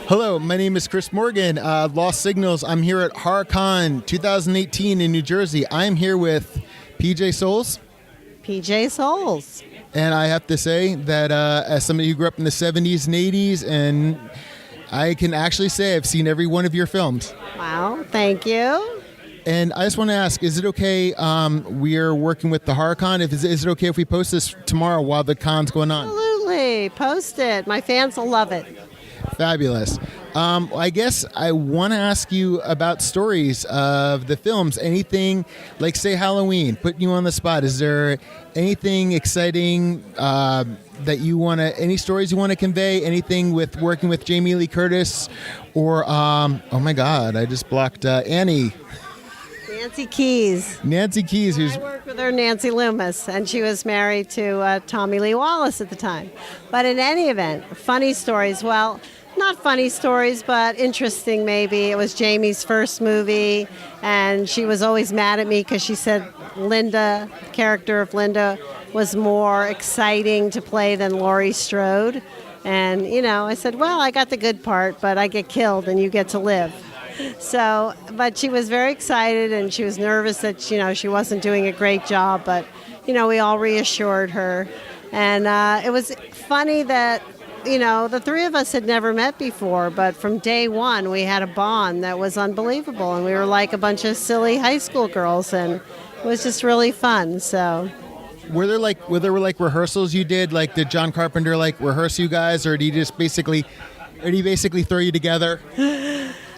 Hello, my name is Chris Morgan, Lost Signals. I'm here at HorrorCon 2018 in New Jersey. I'm here with PJ Souls. PJ Souls. And I have to say that as somebody who grew up in the 70s and 80s, and I can actually say I've seen every one of your films. Wow, thank you. And I just want to ask, is it okay, we're working with the HorrorCon, is it okay if we post this tomorrow while the con's going on? Absolutely, post it. My fans will love it. Fabulous. I guess I want to ask you about stories of the films. Anything, like say Halloween, putting you on the spot. Is there anything exciting that you want to, any stories you want to convey? Anything with working with Jamie Lee Curtis or, oh my God, I just blocked Annie. Nancy Keys. Nancy Keys. I worked with her, Nancy Loomis, and she was married to Tommy Lee Wallace at the time. But in any event, funny stories. Well, not funny stories, but interesting maybe. It was Jamie's first movie, and she was always mad at me because she said Linda, the character of Linda, was more exciting to play than Laurie Strode. And, you know, I said, well, I got the good part, but I get killed and you get to live. So, but she was very excited and she was nervous that, you know, she wasn't doing a great job, but, you know, we all reassured her. And it was funny that, you know, the three of us had never met before, but from day one we had a bond that was unbelievable, and we were like a bunch of silly high school girls, and it was just really fun. So were there rehearsals you did? Like, did John Carpenter like rehearse you guys, or did he basically throw you together?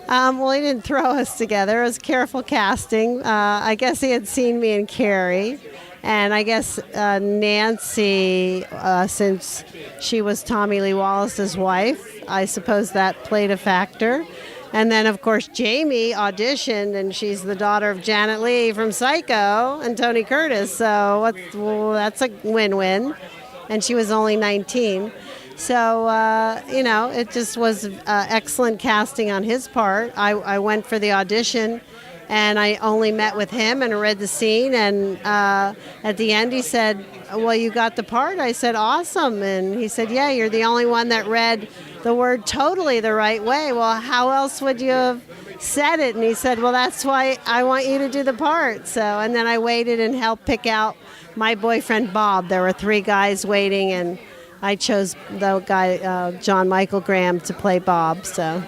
Well, he didn't throw us together. It was careful casting. I guess he had seen me in Carrie. And I guess Nancy, since she was Tommy Lee Wallace's wife, I suppose that played a factor. And then, of course, Jamie auditioned, and she's the daughter of Janet Leigh from Psycho and Tony Curtis. So that's a win-win. And she was only 19. So, you know, it just was excellent casting on his part. I went for the audition, and I only met with him and read the scene. And at the end, he said, well, you got the part? I said, awesome. And he said, yeah, you're the only one that read the word totally the right way. Well, how else would you have said it? And he said, well, that's why I want you to do the part. So, and then I waited and helped pick out my boyfriend, Bob. There were 3 guys waiting, and I chose the guy, John Michael Graham, to play Bob. So,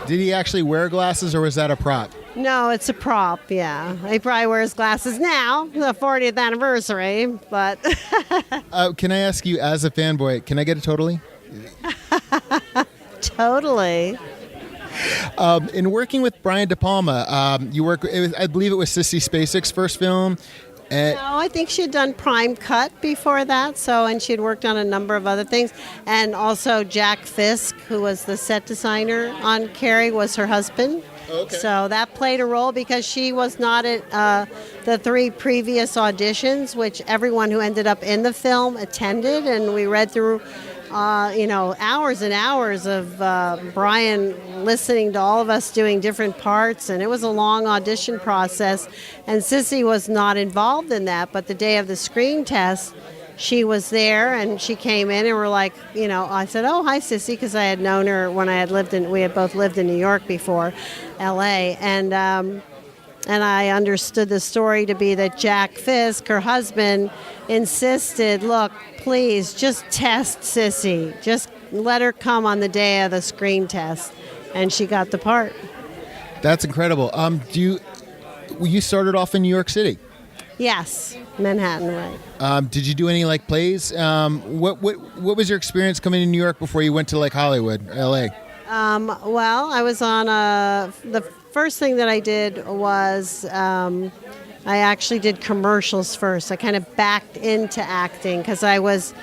did he actually wear glasses, or was that a prop? No, it's a prop, yeah. He probably wears glasses now, the 40th anniversary, but... Can I ask you, as a fanboy, can I get a totally? Totally. In working with Brian De Palma, I believe it was Sissy Spacek's first film. No, I think she had done Prime Cut before that, and she had worked on a number of other things. And also Jack Fisk, who was the set designer on Carrie, was her husband. Okay. So that played a role because she was not at the 3 previous auditions, which everyone who ended up in the film attended, and we read through hours and hours of Brian listening to all of us doing different parts, and it was a long audition process. And Sissy was not involved in that, but the day of the screen test, she was there, and she came in, and we're like, you know, I said, oh, hi, Sissy, because I had known her when we had both lived in New York before, L.A., and I understood the story to be that Jack Fisk, her husband, insisted, look, please, just test Sissy. Just let her come on the day of the screen test. And she got the part. That's incredible. You started off in New York City? Yes, Manhattan, right. Did you do any plays? What was your experience coming to New York before you went to Hollywood, L.A.? Well, I was on the first thing that I did was I actually did commercials first. I kind of backed into acting because I was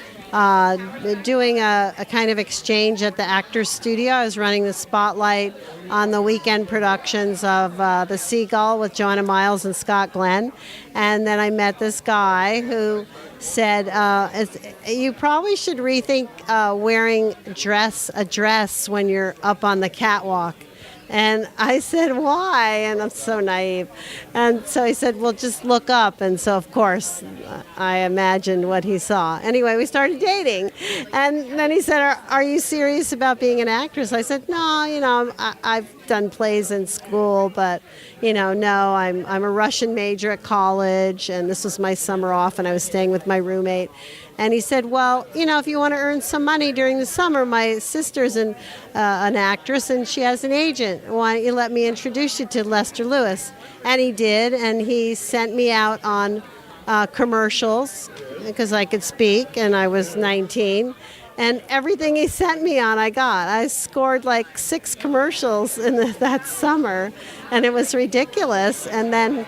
doing a kind of exchange at the Actors Studio. I was running the spotlight on the weekend productions of The Seagull with Joanna Miles and Scott Glenn. And then I met this guy who said, you probably should rethink wearing a dress when you're up on the catwalk. And I said, why? And I'm so naive. And so he said, well, just look up. And so, of course, I imagined what he saw. Anyway, we started dating. And then he said, are you serious about being an actress? I said, no, I've done plays in school, but, no, I'm a Russian major at college. And this was my summer off, and I was staying with my roommate. And he said, well, if you want to earn some money during the summer, my sister's an actress and she has an agent. Why don't you let me introduce you to Lester Lewis? And he did, and he sent me out on commercials because I could speak, and I was 19. And everything he sent me on, I got. I scored like 6 commercials in that summer, and it was ridiculous. And then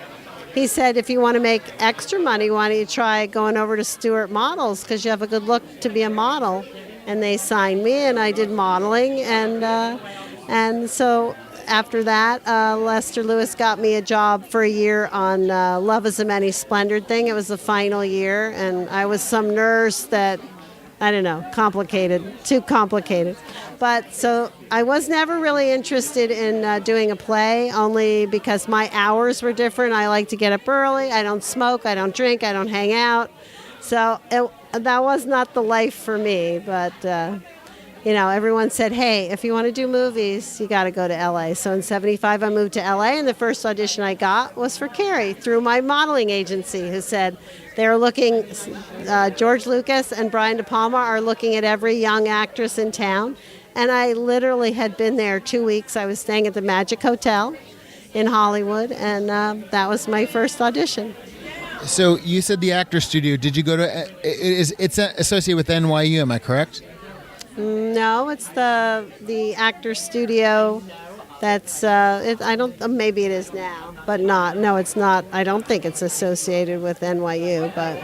he said, if you want to make extra money, why don't you try going over to Stewart Models, because you have a good look to be a model. And they signed me, and I did modeling. And so after that, Lester Lewis got me a job for a year on Love is a Many Splendored thing. It was the final year, and I was some nurse that, I don't know, too complicated. But so I was never really interested in doing a play, only because my hours were different. I like to get up early. I don't smoke. I don't drink. I don't hang out. So that was not the life for me. But, everyone said, hey, if you want to do movies, you got to go to L.A. So in 75, I moved to L.A., and the first audition I got was for Carrie through my modeling agency, who said they're looking, George Lucas and Brian De Palma are looking at every young actress in town. And I literally had been there 2 weeks. I was staying at the Magic Hotel in Hollywood, and that was my first audition. So you said the Actor Studio. Did you go to? It's associated with NYU. Am I correct? No, it's the Actor Studio. That's I don't. Maybe it is now, but not. No, it's not. I don't think it's associated with NYU, but.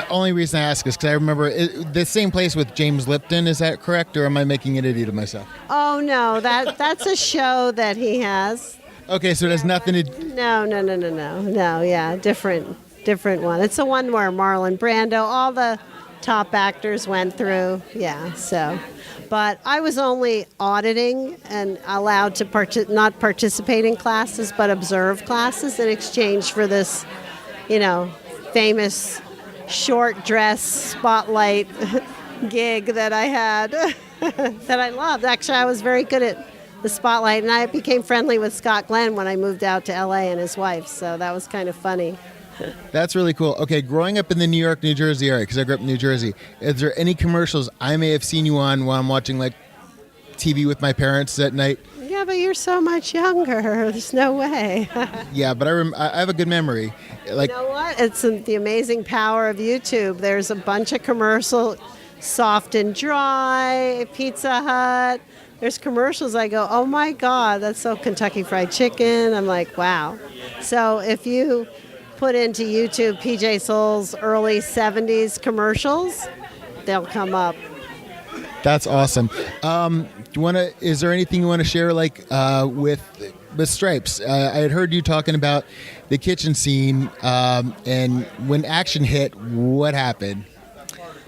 Only reason I ask is because I remember the same place with James Lipton. Is that correct, or am I making an idiot of myself? Oh no, that's a show that he has. Okay, so it has nothing to. No. Yeah, different one. It's the one where Marlon Brando, all the top actors went through. Yeah, so. But I was only auditing and allowed to not participate in classes, but observe classes in exchange for this, famous short dress spotlight gig that I had that I loved. Actually, I was very good at the spotlight, and I became friendly with Scott Glenn when I moved out to L.A. and his wife, so that was kind of funny. That's really cool. Okay, growing up in the New York, New Jersey area, because I grew up in New Jersey, is there any commercials I may have seen you on while I'm watching like TV with my parents at night? Yeah, but you're so much younger. There's no way. Yeah, but I have a good memory. Like, you know what? It's the amazing power of YouTube. There's a bunch of commercials, Soft and Dry, Pizza Hut. There's commercials I go, oh my God, that's so Kentucky Fried Chicken. I'm like, wow. So if you put into YouTube PJ Soul's early 70s commercials, they'll come up. That's awesome. Is there anything you want to share, like with Stripes? I had heard you talking about the kitchen scene, and when action hit, what happened?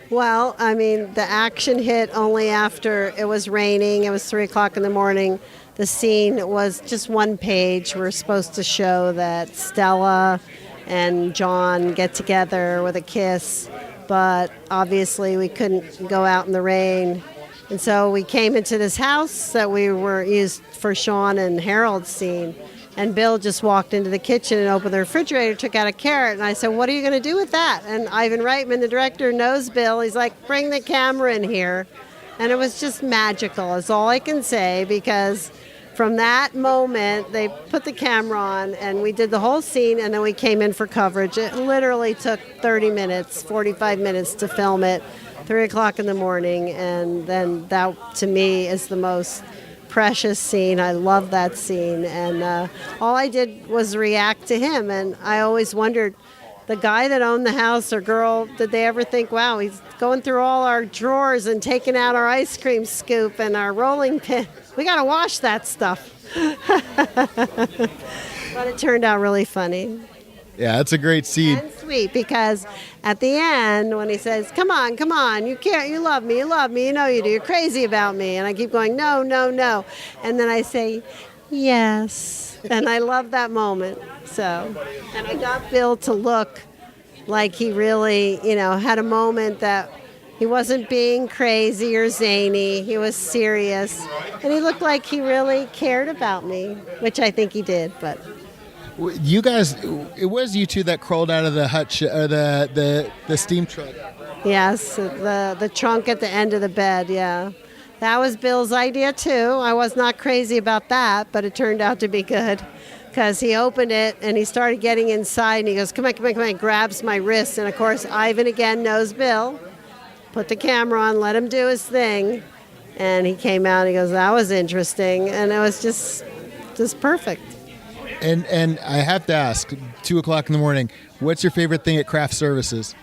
Well, I mean, the action hit only after it was raining. It was 3 o'clock in the morning. The scene was just one page. We're supposed to show that Stella and John get together with a kiss, but obviously we couldn't go out in the rain. And so we came into this house that we were used for Sean and Harold's scene. And Bill just walked into the kitchen and opened the refrigerator, took out a carrot. And I said, what are you going to do with that? And Ivan Reitman, the director, knows Bill. He's like, bring the camera in here. And it was just magical, is all I can say, because from that moment, they put the camera on and we did the whole scene, and then we came in for coverage. It literally took 30 minutes, 45 minutes to film it, 3 o'clock in the morning. And then that, to me, is the most precious scene. I love that scene, and all I did was react to him. And I always wondered, the guy that owned the house or girl, did they ever think, wow, he's going through all our drawers and taking out our ice cream scoop and our rolling pin? We got to wash that stuff. But it turned out really funny. Yeah, that's a great scene. And sweet, because at the end when he says, come on, you can't, you love me, you know you do, you're crazy about me, and I keep going, no, and then I say yes, and I love that moment. So, and I got Bill to look like he really, had a moment that he wasn't being crazy or zany, he was serious, and he looked like he really cared about me, which I think he did. But You guys, it was you two that crawled out of the hut, or the steam truck. yes, the trunk at the end of the bed, yeah. That was Bill's idea too. I was not crazy about that, but it turned out to be good, because he opened it and he started getting inside and he goes, come on, grabs my wrist. And of course, Ivan again knows Bill. Put the camera on, let him do his thing. And he came out and he goes, that was interesting. And it was just perfect. And I have to ask, 2:00 in the morning, what's your favorite thing at craft services?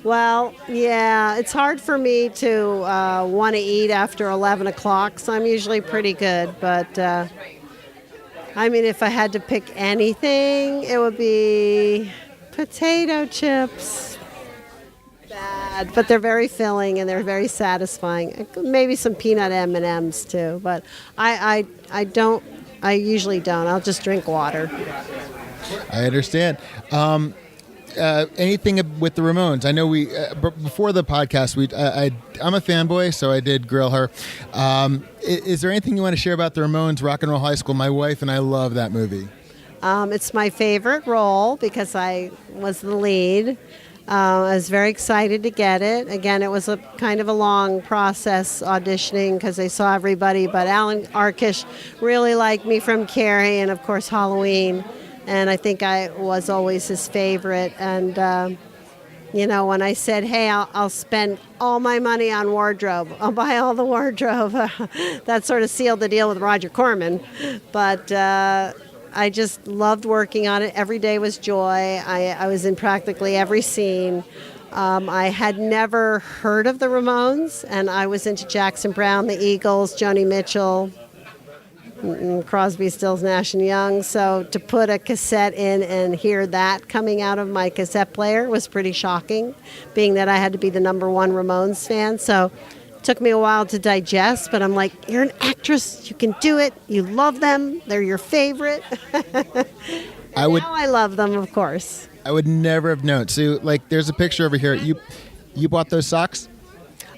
Well, yeah, it's hard for me to want to eat after 11 o'clock, so I'm usually pretty good. But, if I had to pick anything, it would be potato chips. Bad, but they're very filling and they're very satisfying. Maybe some peanut M&Ms too, but I usually don't. I'll just drink water. I understand. Anything with the Ramones? I know before the podcast, I'm a fanboy, so I did grill her. Is there anything you want to share about the Ramones, Rock and Roll High School? My wife and I love that movie. It's my favorite role because I was the lead. I was very excited to get it. Again, it was a kind of a long process auditioning because they saw everybody, but Alan Arkish really liked me from Carrie and, of course, Halloween. And I think I was always his favorite. And, when I said, hey, I'll spend all my money on wardrobe, I'll buy all the wardrobe, that sort of sealed the deal with Roger Corman. But I just loved working on it. Every day was joy. I was in practically every scene. I had never heard of the Ramones, and I was into Jackson Browne, the Eagles, Joni Mitchell, Crosby, Stills, Nash & Young. So to put a cassette in and hear that coming out of my cassette player was pretty shocking, being that I had to be the number one Ramones fan. So it took me a while to digest, but I'm like, you're an actress, you can do it, you love them, they're your favorite. Now I love them, of course. I would never have known. So, there's a picture over here. You bought those socks?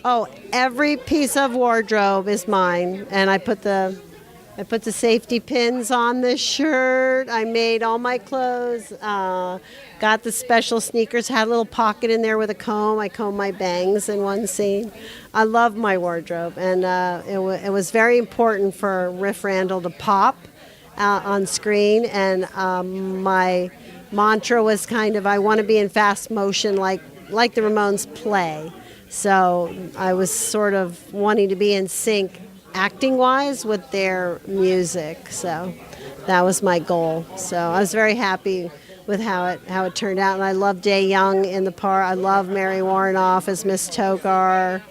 Oh, every piece of wardrobe is mine, and I put the safety pins on the shirt. I made all my clothes. Got the special sneakers. Had a little pocket in there with a comb. I combed my bangs in one scene. I love my wardrobe, and it was very important for Riff Randall to pop on screen. And my mantra was kind of, I want to be in fast motion like the Ramones play. So I was sort of wanting to be in sync acting-wise with their music. So that was my goal. So I was very happy with how it turned out. And I love Day Young in the part. I love Mary Warrenoff as Miss Togar.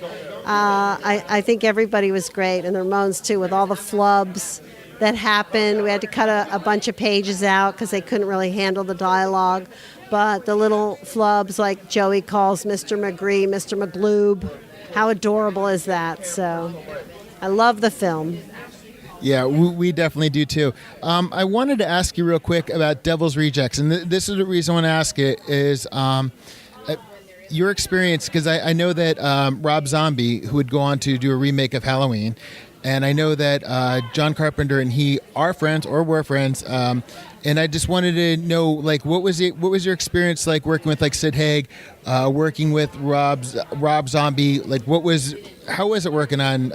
I think everybody was great. And the Ramones, too, with all the flubs that happened. We had to cut a bunch of pages out because they couldn't really handle the dialogue. But the little flubs, like Joey calls Mr. McGree, Mr. McGloob, how adorable is that? So I love the film. Yeah, we definitely do too. I wanted to ask you real quick about Devil's Rejects, and this is the reason I want to ask it, is your experience, because I know that Rob Zombie, who would go on to do a remake of Halloween, and I know that John Carpenter and he are friends or were friends, and I just wanted to know, what was your experience like working with Sid Haig, working with Rob Zombie? How was it working on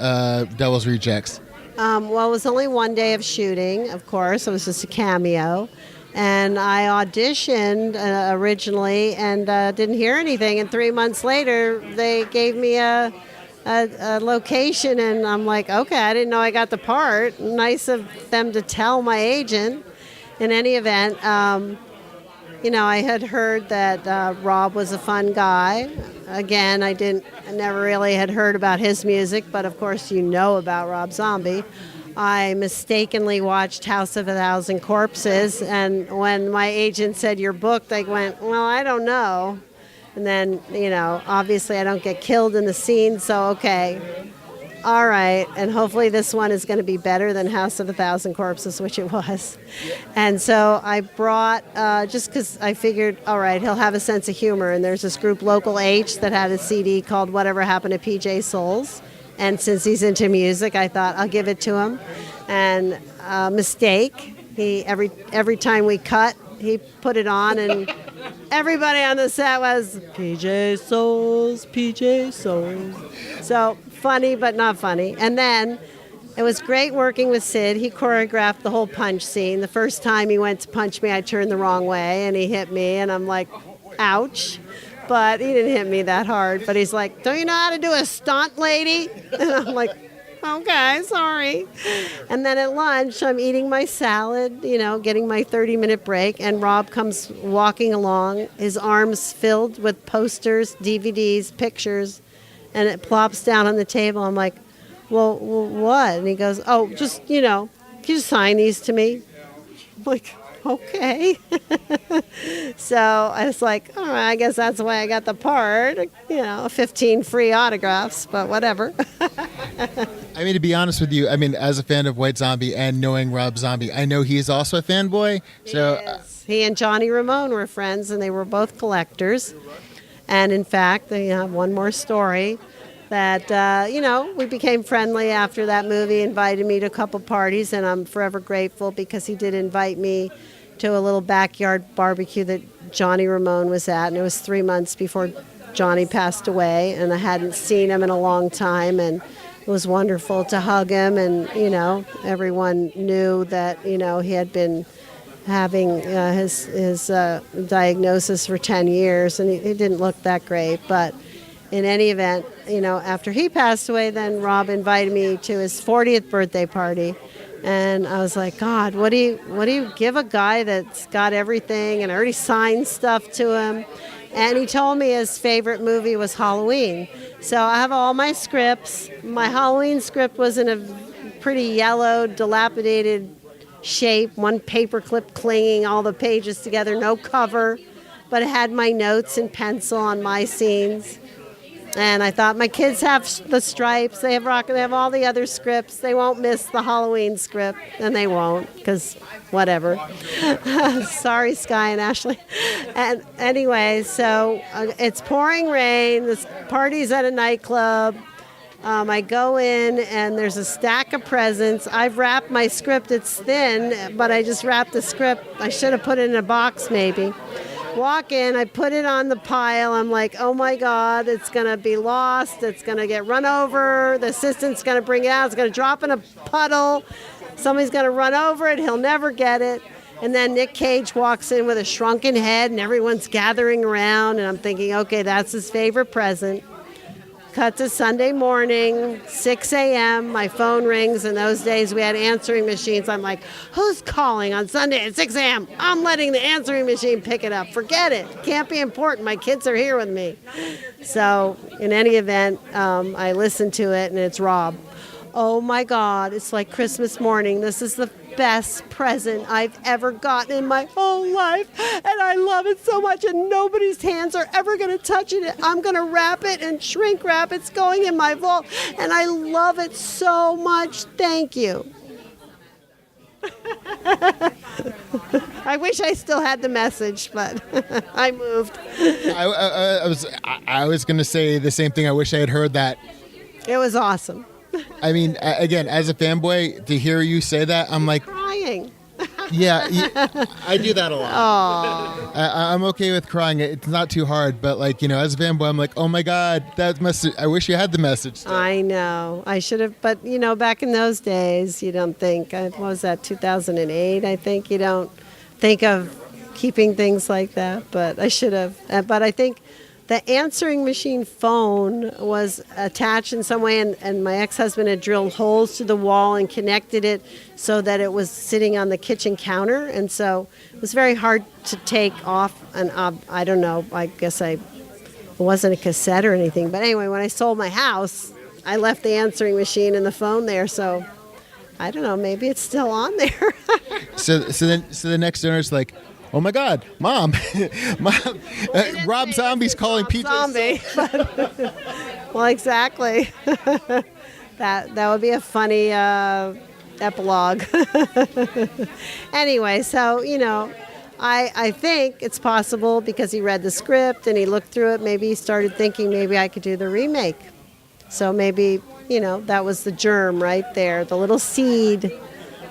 Devil's Rejects? Well, it was only one day of shooting, of course. It was just a cameo. And I auditioned originally and didn't hear anything. And 3 months later, they gave me a location. And I'm like, okay, I didn't know I got the part. Nice of them to tell my agent. In any event, I had heard that Rob was a fun guy. Again, I never really had heard about his music, but of course you know about Rob Zombie. I mistakenly watched House of a Thousand Corpses, and when my agent said you're booked, I went, well, I don't know. And then, obviously I don't get killed in the scene, so okay. All right, and hopefully this one is going to be better than House of a Thousand Corpses, which it was. And so I brought, just because I figured, all right, he'll have a sense of humor. And there's this group, Local H, that had a CD called Whatever Happened to PJ Souls. And since he's into music, I thought I'll give it to him. And mistake, he every time we cut, he put it on, and everybody on the set was, PJ Souls, PJ Souls. So funny, but not funny. And then it was great working with Sid. He choreographed the whole punch scene. The first time he went to punch me, I turned the wrong way, and he hit me, and I'm like, ouch. But he didn't hit me that hard. But he's like, don't you know how to do a stunt, lady? And I'm like, okay, sorry. And then at lunch, I'm eating my salad, getting my 30-minute break, and Rob comes walking along, his arms filled with posters, DVDs, pictures, and it plops down on the table. I'm like, well, what? And he goes, oh, just, can you sign these to me? I'm like, okay. So I was like, all right, I guess that's why I got the part, 15 free autographs, but whatever. I mean, to be honest with you, as a fan of White Zombie and knowing Rob Zombie, I know he's also a fanboy. So he and Johnny Ramone were friends, and they were both collectors. And in fact, they have one more story that, we became friendly after that movie, invited me to a couple parties, and I'm forever grateful because he did invite me to a little backyard barbecue that Johnny Ramone was at, and it was 3 months before Johnny passed away, and I hadn't seen him in a long time, and it was wonderful to hug him, and, everyone knew that, he had been having his diagnosis for 10 years, and he didn't look that great. But in any event, after he passed away, then Rob invited me to his 40th birthday party. And I was like, God, what do you give a guy that's got everything? And I already signed stuff to him. And he told me his favorite movie was Halloween. So I have all my scripts. My Halloween script was in a pretty yellow, dilapidated shape, one paperclip clinging all the pages together, no cover, but it had my notes in pencil on my scenes. And I thought, my kids have the stripes, they have rock, they have all the other scripts, they won't miss the Halloween script, and they won't, because whatever. Sorry, Sky and Ashley. And anyway, so it's pouring rain, this party's at a nightclub. I go in, and there's a stack of presents. I've wrapped my script. It's thin, but I just wrapped the script. I should have put it in a box, maybe. Walk in, I put it on the pile. I'm like, oh, my God, it's going to be lost. It's going to get run over. The assistant's going to bring it out. It's going to drop in a puddle. Somebody's going to run over it. He'll never get it. And then Nick Cage walks in with a shrunken head, and everyone's gathering around. And I'm thinking, okay, that's his favorite present. Cut to Sunday morning, 6 a.m., my phone rings. In those days, we had answering machines. I'm like, who's calling on Sunday at 6 a.m.? I'm letting the answering machine pick it up. Forget it. Can't be important. My kids are here with me. So in any event, I listened to it, and it's Rob. Oh, my God, it's like Christmas morning. This is the best present I've ever gotten in my whole life, and I love it so much, and nobody's hands are ever going to touch it. I'm going to wrap it and shrink wrap. It's going in my vault, and I love it so much. Thank you. I wish I still had the message, but I moved. I was going to say the same thing. I wish I had heard that. It was awesome. I mean, again, as a fanboy, to hear you say that, I'm like, crying. Yeah, I do that a lot. Aww. I'm okay with crying. It's not too hard, but as a fanboy, I'm like, oh my God, that message. I wish you had the message still. I know. I should have, but back in those days, you don't think, what was that, 2008, I think, you don't think of keeping things like that, but I should have. But I think the answering machine phone was attached in some way, and my ex-husband had drilled holes through the wall and connected it so that it was sitting on the kitchen counter. And so it was very hard to take off. And I don't know, I guess it wasn't a cassette or anything. But anyway, when I sold my house, I left the answering machine and the phone there. So I don't know. Maybe it's still on there. So the next owner's like, oh my God, Mom, Mom, Rob Zombie's calling PJ. Zombie. Well, exactly. That would be a funny epilogue. Anyway, so, I think it's possible because he read the script and he looked through it. Maybe he started thinking maybe I could do the remake. So maybe, that was the germ right there, the little seed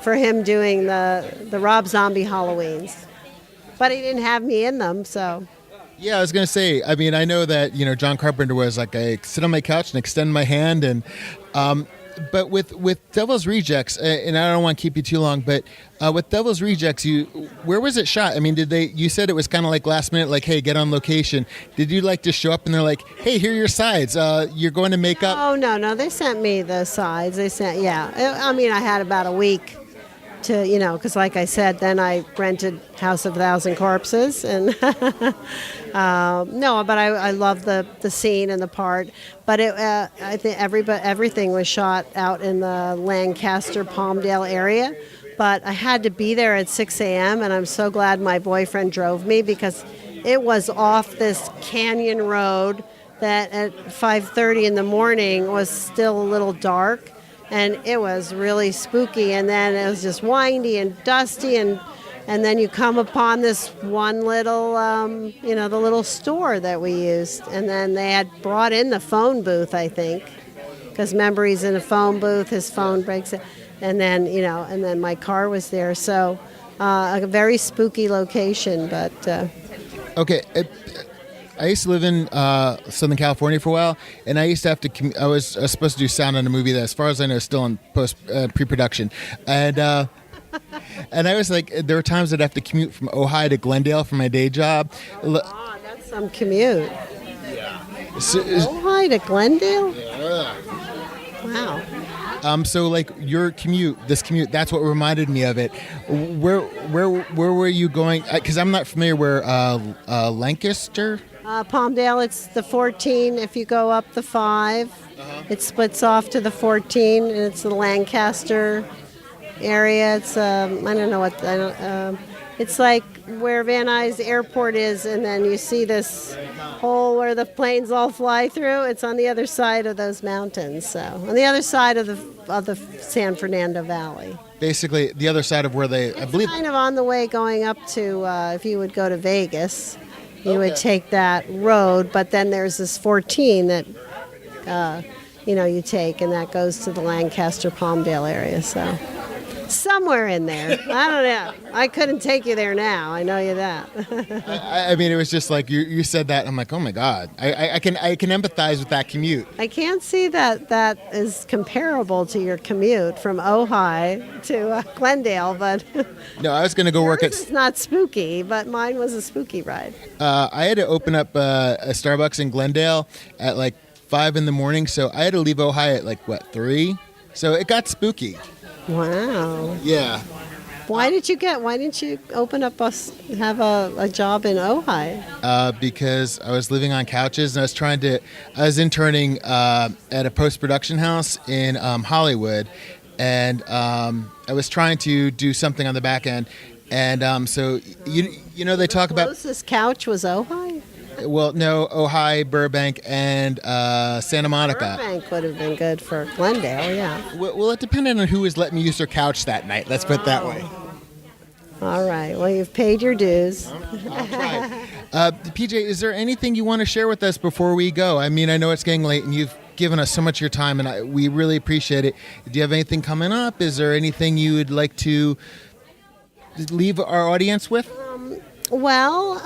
for him doing the Rob Zombie Halloweens. But he didn't have me in them, so. Yeah, I was going to say, I mean, I know that, John Carpenter was like, I sit on my couch and extend my hand. And, but with Devil's Rejects, and I don't want to keep you too long, but with Devil's Rejects, where was it shot? I mean, you said it was kind of like last minute, like, hey, get on location. Did you like just show up and they're like, hey, here are your sides. You're going to make up. Oh, no, they sent me the sides. They sent, yeah. I mean, I had about a week to, because like I said, then I rented House of a Thousand Corpses, and no, but I love the scene and the part. But I think everything was shot out in the Lancaster, Palmdale area. But I had to be there at 6 a.m., and I'm so glad my boyfriend drove me because it was off this canyon road that at 5:30 in the morning was still a little dark. And it was really spooky, and then it was just windy and dusty, and then you come upon this one little, the little store that we used, and then they had brought in the phone booth, I think, because remember he's in a phone booth, his phone breaks it, and then and then my car was there, so a very spooky location, but. Okay. I used to live in Southern California for a while, and I used to have to. I was supposed to do sound on a movie that, as far as I know, is still in pre-production, and I was like, there were times I'd have to commute from Ojai to Glendale for my day job. Oh, that's some commute. Yeah. Ojai to Glendale. Yeah. Wow. So like this commute, that's what reminded me of it. Where were you going? Because I'm not familiar where Lancaster. Palmdale, it's the 14. If you go up the 5, it splits off to the 14, and it's the Lancaster area. It's I don't know what it's like where Van Nuys Airport is, and then you see this hole where the planes all fly through. It's on the other side of those mountains, so on the other side of the San Fernando Valley. Basically, the other side of where I believe. Kind of on the way going up to if you would go to Vegas. You would take that road, but then there's this 14 that, you take, and that goes to the Lancaster, Palmdale area. So somewhere in there. I don't know. I couldn't take you there now. I know you that. I mean, it was just like you said that. I'm like, oh my God. I can empathize with that commute. I can't see that is comparable to your commute from Ojai to Glendale, but no, I was going to go work at. It's not spooky, but mine was a spooky ride. I had to open up a Starbucks in Glendale at like 5 in the morning, so I had to leave Ojai at 3. So it got spooky. Wow. Yeah. Why didn't you open up have a job in Ojai? Because I was living on couches, and I was interning at a post-production house in Hollywood, and I was trying to do something on the back end, and so they talk about. Closest couch was Ojai? Well, no, Ojai, Burbank, and Santa Monica. Burbank would have been good for Glendale, yeah. Well, it depended on who was letting me use their couch that night. Let's put it that way. All right. Well, you've paid your dues. I'll try. PJ, is there anything you want to share with us before we go? I mean, I know it's getting late, and you've given us so much of your time, and we really appreciate it. Do you have anything coming up? Is there anything you would like to leave our audience with? Well,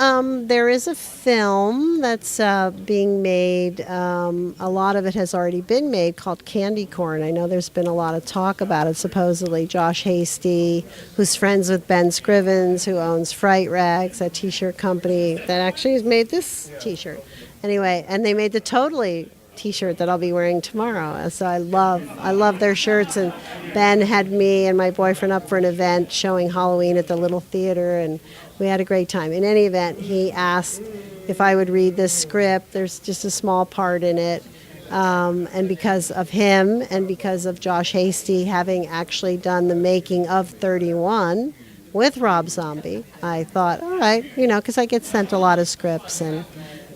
there is a film that's being made. A lot of it has already been made, called Candy Corn. I know there's been a lot of talk about it. Supposedly, Josh Hasty, who's friends with Ben Scrivens, who owns Fright Rags, a T-shirt company that actually has made this T-shirt. Anyway, and they made the Totally T-shirt that I'll be wearing tomorrow. So I love their shirts. And Ben had me and my boyfriend up for an event showing Halloween at the Little Theater, and we had a great time. In any event, he asked if I would read this script. There's just a small part in it. And because of him and because of Josh Hasty having actually done the making of 31 with Rob Zombie, I thought, all right, because I get sent a lot of scripts, and,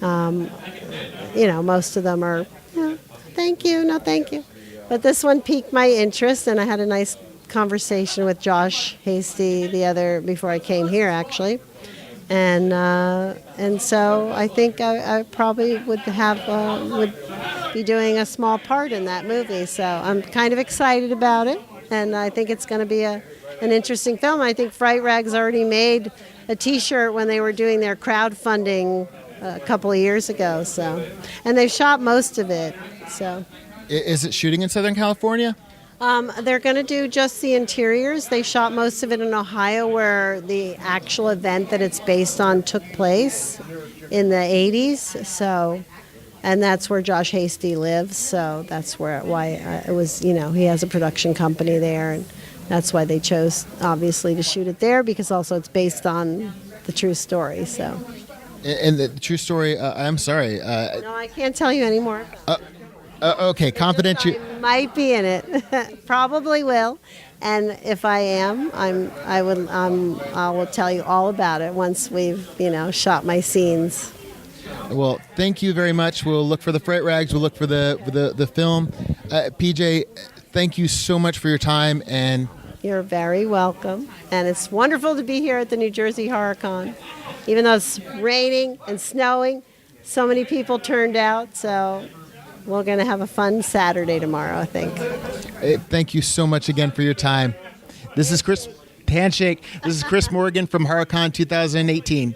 most of them are, thank you, no thank you. But this one piqued my interest, and I had a nice conversation with Josh Hasty before I came here, actually. And so I think I probably would be doing a small part in that movie. So I'm kind of excited about it, and I think it's going to be an interesting film. I think Fright Rags already made a T-shirt when they were doing their crowdfunding a couple of years ago. So, and they've shot most of it. So, is it shooting in Southern California? They're going to do just the interiors. They shot most of it in Ohio, where the actual event that it's based on took place in the 80s. So, and that's where Josh Hasty lives. So that's why it was, he has a production company there, and that's why they chose, obviously, to shoot it there, because also it's based on the true story. So. And the true story, I'm sorry. No, I can't tell you anymore. Okay, confidential. I might be in it. Probably will. And if I am, I will tell you all about it once we've, shot my scenes. Well, thank you very much. We'll look for the Fright Rags. We'll look for the film. PJ, thank you so much for your time. And you're very welcome. And it's wonderful to be here at the New Jersey HorrorCon. Even though it's raining and snowing, so many people turned out. So we're going to have a fun Saturday tomorrow, I think. Thank you so much again for your time. This is Chris Handshake. This is Chris Morgan from HorrorCon 2018.